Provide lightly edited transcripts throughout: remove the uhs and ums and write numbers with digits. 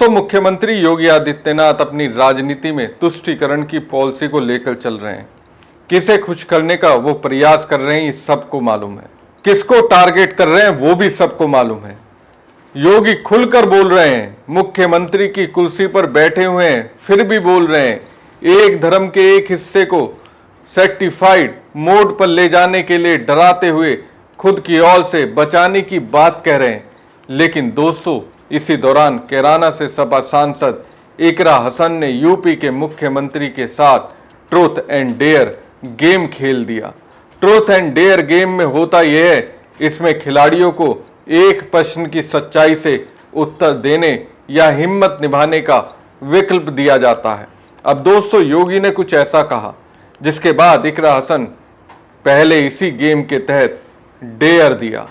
दोस्तों, मुख्यमंत्री योगी आदित्यनाथ अपनी राजनीति में तुष्टीकरण की पॉलिसी को लेकर चल रहे हैं। किसे खुश करने का वो प्रयास कर रहे हैं, ये सबको मालूम है। किसको टारगेट कर रहे हैं वो भी सबको मालूम है। योगी खुलकर बोल रहे हैं, मुख्यमंत्री की कुर्सी पर बैठे हुए हैं, फिर भी बोल रहे हैं एक धर्म के एक हिस्से को सेक्टिफाइड मोड पर ले जाने के लिए डराते हुए खुद की ओर से बचाने की बात कह रहे हैं। लेकिन दोस्तों, इसी दौरान कैराना से सपा सांसद इकरा हसन ने यूपी के मुख्यमंत्री के साथ ट्रूथ एंड डेयर गेम खेल दिया। ट्रूथ एंड डेयर गेम में होता यह है, इसमें खिलाड़ियों को एक प्रश्न की सच्चाई से उत्तर देने या हिम्मत निभाने का विकल्प दिया जाता है। अब दोस्तों, योगी ने कुछ ऐसा कहा जिसके बाद इकरा हसन पहले इसी गेम के तहत डेयर दिया,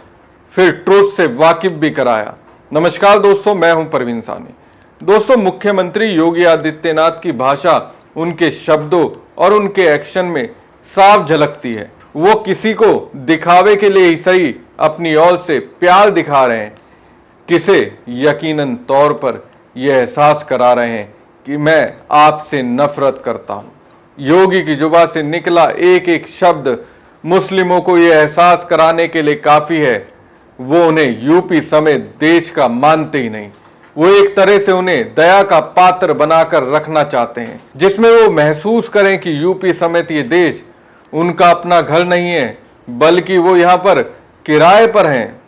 फिर ट्रूथ से वाकिफ भी कराया। नमस्कार दोस्तों, मैं हूं परवीन सानी। दोस्तों, मुख्यमंत्री योगी आदित्यनाथ की भाषा उनके शब्दों और उनके एक्शन में साफ झलकती है। वो किसी को दिखावे के लिए ही सही अपनी ओर से प्यार दिखा रहे हैं, किसे यकीनन तौर पर यह एहसास करा रहे हैं कि मैं आपसे नफरत करता हूं। योगी की जुबान से निकला एक एक शब्द मुस्लिमों को यह एहसास कराने के लिए काफी है। वो उन्हें यूपी समेत देश का मानते ही नहीं, वो एक तरह से उन्हें दया का पात्र बनाकर रखना चाहते हैं, जिसमें वो महसूस करें कि यूपी समेत ये देश उनका अपना घर नहीं है, बल्कि वो यहाँ पर किराए पर हैं।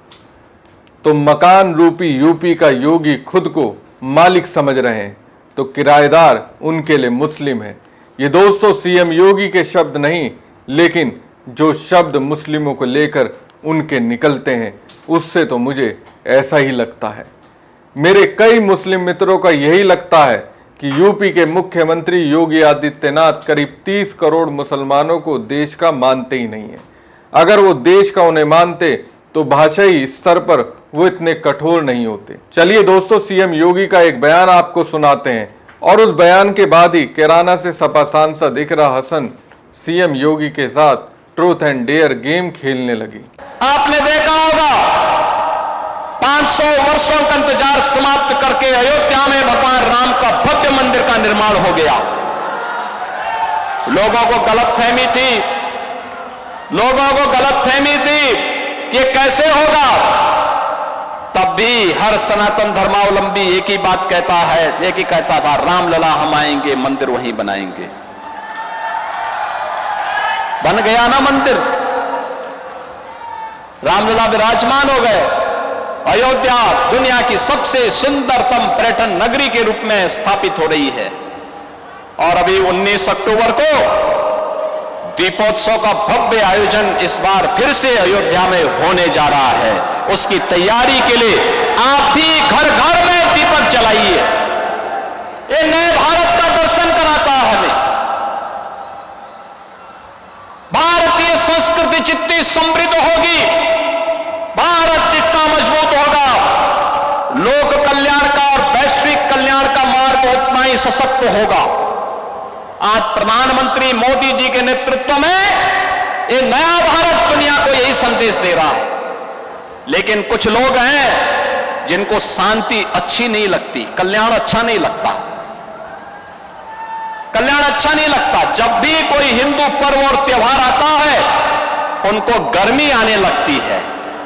तो मकान रूपी यूपी का योगी खुद को मालिक समझ रहे हैं, तो किराएदार उनके लिए मुस्लिम है। ये दोस्तों सीएम योगी के शब्द नहीं, लेकिन जो शब्द मुस्लिमों को लेकर उनके निकलते हैं, उससे तो मुझे ऐसा ही लगता है। मेरे कई मुस्लिम मित्रों का यही लगता है कि यूपी के मुख्यमंत्री योगी आदित्यनाथ करीब 30 करोड़ मुसलमानों को देश का मानते ही नहीं है। अगर वो देश का उन्हें मानते तो भाषाई स्तर पर वो इतने कठोर नहीं होते। चलिए दोस्तों, सीएम योगी का एक बयान आपको सुनाते हैं और उस बयान के बाद ही कैराना से सपा सांसद इकरा हसन सीएम योगी के साथ ट्रूथ एंड डेयर गेम खेलने लगी। आपने देखा होगा 500 वर्षों का इंतजार समाप्त करके अयोध्या में भगवान राम का भव्य मंदिर का निर्माण हो गया। लोगों को गलतफहमी थी कि ये कैसे होगा। तब भी हर सनातन धर्मावलंबी एक ही बात कहता था, रामलला हम आएंगे, मंदिर वहीं बनाएंगे। बन गया ना मंदिर, रामलला विराजमान हो गए। अयोध्या दुनिया की सबसे सुंदरतम पर्यटन नगरी के रूप में स्थापित हो रही है। और अभी 19 अक्टूबर को दीपोत्सव का भव्य आयोजन इस बार फिर से अयोध्या में होने जा रहा है। उसकी तैयारी के लिए आप भी घर घर में दीपक जलाइए। ये नए भारत का दर्शन कराता है हमें। भारतीय संस्कृति जितनी समृद्ध होगी, भारत जितना मजबूत होगा, लोक कल्याण का और वैश्विक कल्याण का मार्ग उतना ही सशक्त होगा। आज प्रधानमंत्री मोदी जी के नेतृत्व में ये नया भारत दुनिया को यही संदेश दे रहा है। लेकिन कुछ लोग हैं जिनको शांति अच्छी नहीं लगती, कल्याण अच्छा नहीं लगता। जब भी कोई हिंदू पर्व और त्योहार आता है, उनको गर्मी आने लगती है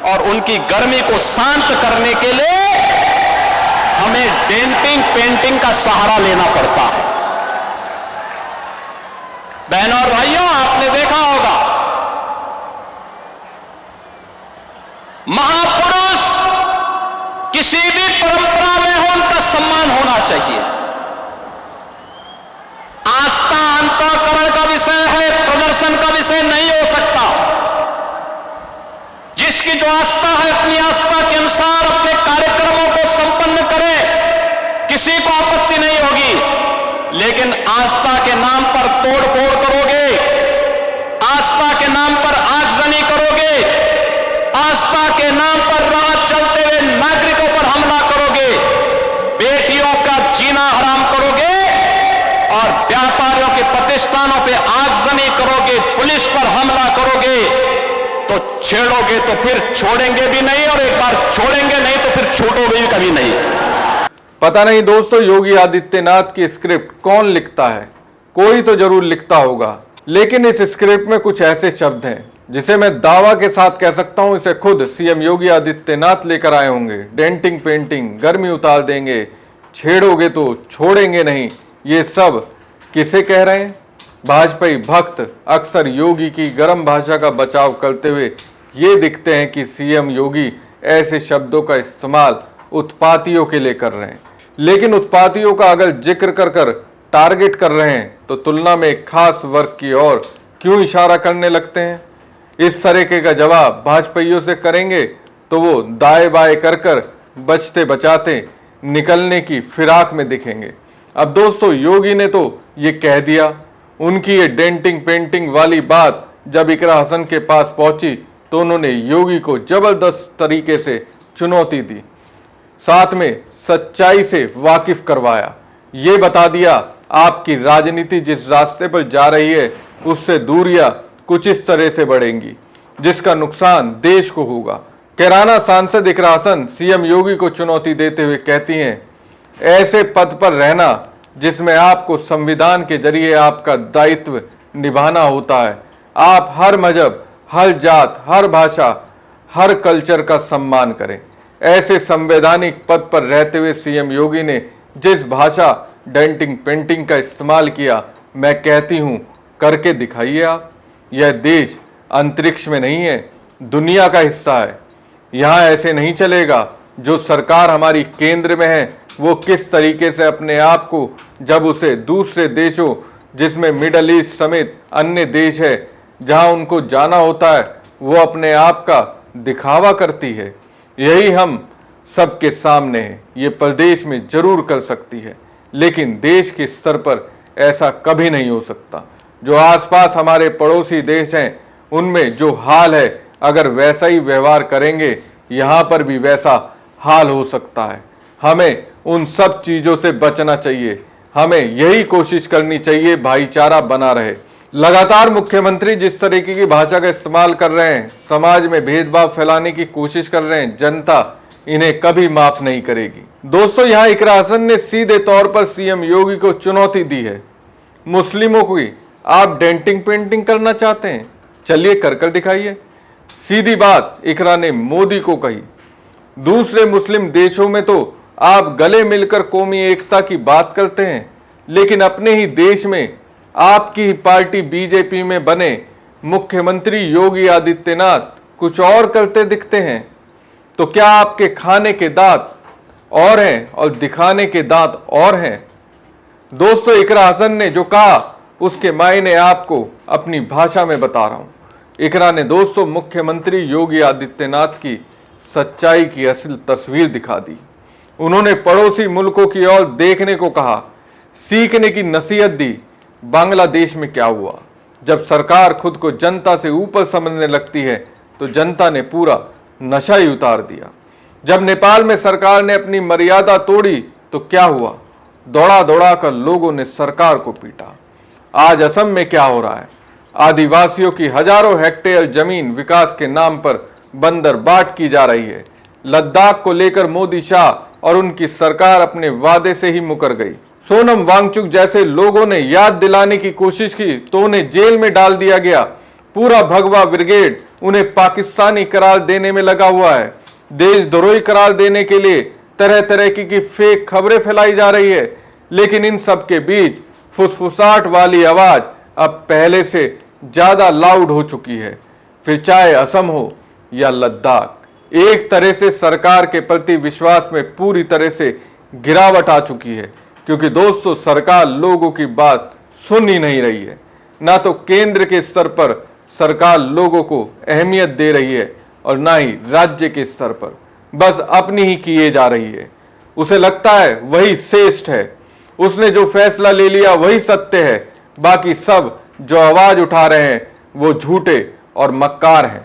और उनकी गर्मी को शांत करने के लिए हमें पेंटिंग का सहारा लेना पड़ता है। बहनों और भाइयों, आपने देखा होगा महापुरुष किसी भी परंपरा में हो, उनका सम्मान होना चाहिए। आस्था अंतःकरण का विषय है, प्रदर्शन का विषय नहीं हो सकता। जिसकी जो आस्था है, अपनी आस्था के अनुसार अपने कार्यक्रमों को संपन्न करे, किसी को आपत्ति नहीं होगी। लेकिन आस्था के नाम पर तोड़फोड़ करोगे, आस्था के नाम पर आगजनी करोगे, आस्था के नाम पर राह चलते हुए नागरिकों पर हमला करोगे, बेटियों का जीना हराम करोगे और व्यापारियों के प्रतिष्ठानों पे आगजनी करोगे, पुलिस पर हमला करोगे, तो छेड़ोगे तो फिर छोड़ेंगे भी नहीं, और एक बार छोड़ेंगे नहीं तो फिर छूटोगे भी कभी नहीं। पता नहीं दोस्तों, योगी आदित्यनाथ की स्क्रिप्ट कौन लिखता है? कोई तो जरूर लिखता होगा, लेकिन इस स्क्रिप्ट में कुछ ऐसे शब्द हैं जिसे मैं दावा के साथ कह सकता हूं इसे खुद सीएम योगी आदित्यनाथ लेकर आए होंगे। डेंटिंग पेंटिंग, गर्मी उतार देंगे, छेड़ोगे तो छोड़ेंगे नहीं, ये सब किसे कह रहे हैं? भाजपाई भक्त अक्सर योगी की गर्म भाषा का बचाव करते हुए ये दिखते हैं कि सीएम योगी ऐसे शब्दों का इस्तेमाल उत्पातियों के लिए कर रहे हैं, लेकिन उत्पातियों का अगर जिक्र कर कर टारगेट कर रहे हैं तो तुलना में एक खास वर्ग की ओर क्यों इशारा करने लगते हैं? इस तरीके का जवाब भाजपाइयों से करेंगे तो वो दाएं बाएं कर कर बचते बचाते निकलने की फिराक में दिखेंगे। अब दोस्तों, योगी ने तो ये कह दिया, उनकी ये डेंटिंग पेंटिंग वाली बात जब इकरा हसन के पास पहुंची तो उन्होंने योगी को जबरदस्त तरीके से चुनौती दी, साथ में सच्चाई से वाकिफ करवाया, ये बता दिया आपकी राजनीति जिस रास्ते पर जा रही है उससे दूरियां कुछ इस तरह से बढ़ेंगी जिसका नुकसान देश को होगा। कैराना सांसद इकरा हसन सीएम योगी को चुनौती देते हुए कहती हैं, ऐसे पद पर रहना जिसमें आपको संविधान के जरिए आपका दायित्व निभाना होता है। आप हर मजहब, हर जात, हर भाषा, हर कल्चर का सम्मान करें। ऐसे संवैधानिक पद पर रहते हुए सीएम योगी ने जिस भाषा डेंटिंग पेंटिंग का इस्तेमाल किया, मैं कहती हूं करके दिखाइए आप। यह देश अंतरिक्ष में नहीं है, दुनिया का हिस्सा है। यहाँ ऐसे नहीं चलेगा। जो सरकार हमारी केंद्र में है वो किस तरीके से अपने आप को, जब उसे दूसरे देशों जिसमें मिडल ईस्ट समेत अन्य देश है जहां उनको जाना होता है, वो अपने आप का दिखावा करती है, यही हम सबके सामने है। ये प्रदेश में जरूर कर सकती है, लेकिन देश के स्तर पर ऐसा कभी नहीं हो सकता। जो आसपास हमारे पड़ोसी देश हैं उनमें जो हाल है, अगर वैसा ही व्यवहार करेंगे यहाँ पर भी वैसा हाल हो सकता है। हमें उन सब चीज़ों से बचना चाहिए। हमें यही कोशिश करनी चाहिए भाईचारा बना रहे। लगातार मुख्यमंत्री जिस तरीके की भाषा का इस्तेमाल कर रहे हैं, समाज में भेदभाव फैलाने की कोशिश कर रहे हैं, जनता इन्हें कभी माफ नहीं करेगी। दोस्तों, यहाँ इकरा हसन ने सीधे तौर पर सीएम योगी को चुनौती दी है। मुस्लिमों की आप डेंटिंग पेंटिंग करना चाहते हैं, चलिए कर दिखाइए। सीधी बात इकरा ने मोदी को कही। दूसरे मुस्लिम देशों में तो आप गले मिलकर कौमी एकता की बात करते हैं, लेकिन अपने ही देश में आपकी ही पार्टी बीजेपी में बने मुख्यमंत्री योगी आदित्यनाथ कुछ और करते दिखते हैं। तो क्या आपके खाने के दांत और हैं और दिखाने के दांत और हैं? दोस्तों, इकरा हसन ने जो कहा उसके मायने आपको अपनी भाषा में बता रहा हूं। इकरा ने दोस्तों मुख्यमंत्री योगी आदित्यनाथ की सच्चाई की असल तस्वीर दिखा दी। उन्होंने पड़ोसी मुल्कों की ओर देखने को कहा, सीखने की नसीहत दी। बांग्लादेश में क्या हुआ? जब सरकार खुद को जनता से ऊपर समझने लगती है तो जनता ने पूरा नशा ही उतार दिया। जब नेपाल में सरकार ने अपनी मर्यादा तोड़ी तो क्या हुआ? दौड़ा दौड़ा कर लोगों ने सरकार को पीटा। आज असम में क्या हो रहा है? आदिवासियों की हजारों हेक्टेयर जमीन विकास के नाम पर बंदरबाट की जा रही है। लद्दाख को लेकर मोदी, शाह और उनकी सरकार अपने वादे से ही मुकर गई। सोनम वांगचुक जैसे लोगों ने याद दिलाने की कोशिश की तो उन्हें जेल में डाल दिया गया। पूरा भगवा ब्रिगेड उन्हें पाकिस्तानी करार देने में लगा हुआ है। देशद्रोही करार देने के लिए तरह तरह की फेक खबरें फैलाई जा रही है, लेकिन इन सब के बीच फुसफुसाहट वाली आवाज अब पहले से ज्यादा लाउड हो चुकी है। फिर चाहे असम हो या लद्दाख, एक तरह से सरकार के प्रति विश्वास में पूरी तरह से गिरावट आ चुकी है, क्योंकि दोस्तों सरकार लोगों की बात सुन ही नहीं रही है। ना तो केंद्र के स्तर पर सरकार लोगों को अहमियत दे रही है और ना ही राज्य के स्तर पर, बस अपनी ही किए जा रही है। उसे लगता है वही श्रेष्ठ है, उसने जो फैसला ले लिया वही सत्य है, बाकी सब जो आवाज उठा रहे हैं वो झूठे और मक्कार हैं।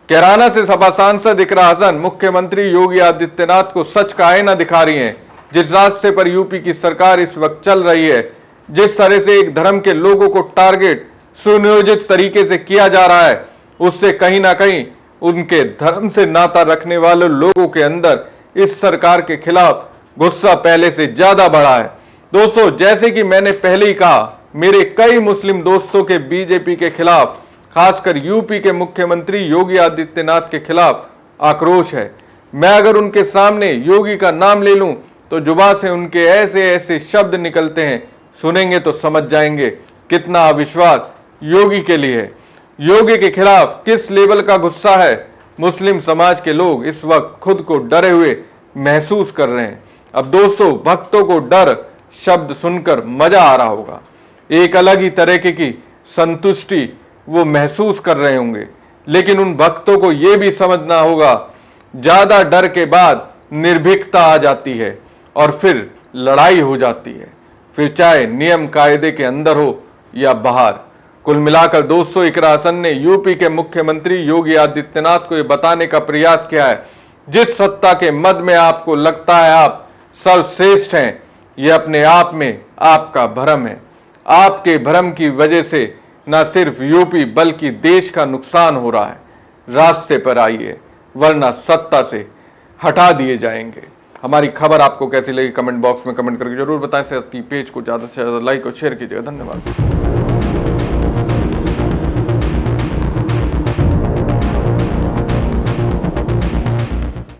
कैराना से सपा सांसद इकरा हसन मुख्यमंत्री योगी आदित्यनाथ को सच का आईना दिखा रही हैं। जिस रास्ते पर यूपी की सरकार इस वक्त चल रही है, जिस तरह से एक धर्म के लोगों को टारगेट सुनियोजित तरीके से किया जा रहा है, उससे कहीं ना कहीं उनके धर्म से नाता रखने वाले लोगों के अंदर इस सरकार के खिलाफ गुस्सा पहले से ज्यादा बढ़ा है। दोस्तों, जैसे कि मैंने पहले ही कहा, मेरे कई मुस्लिम दोस्तों के बीजेपी के खिलाफ, खासकर यूपी के मुख्यमंत्री योगी आदित्यनाथ के खिलाफ आक्रोश है। मैं अगर उनके सामने योगी का नाम ले लूं तो जुबान से उनके ऐसे ऐसे शब्द निकलते हैं, सुनेंगे तो समझ जाएंगे कितना अविश्वास योगी के लिए है। योगी के खिलाफ किस लेवल का गुस्सा है। मुस्लिम समाज के लोग इस वक्त खुद को डरे हुए महसूस कर रहे हैं। अब दोस्तों, भक्तों को डर शब्द सुनकर मजा आ रहा होगा, एक अलग ही तरीके की संतुष्टि वो महसूस कर रहे होंगे। लेकिन उन भक्तों को यह भी समझना होगा, ज्यादा डर के बाद निर्भीकता आ जाती है और फिर लड़ाई हो जाती है, फिर चाहे नियम कायदे के अंदर हो या बाहर। कुल मिलाकर दोस्तों, इकरा हसन ने यूपी के मुख्यमंत्री योगी आदित्यनाथ को यह बताने का प्रयास किया है, जिस सत्ता के मद में आपको लगता है आप सर्वश्रेष्ठ हैं, यह अपने आप में आपका भ्रम है। आपके भ्रम की वजह से न सिर्फ यूपी बल्कि देश का नुकसान हो रहा है। रास्ते पर आइए, वरना सत्ता से हटा दिए जाएंगे। हमारी खबर आपको कैसी लगी कमेंट बॉक्स में कमेंट करके जरूर बताएं। साथ ही पेज को ज्यादा से ज्यादा लाइक और शेयर कीजिएगा। धन्यवाद।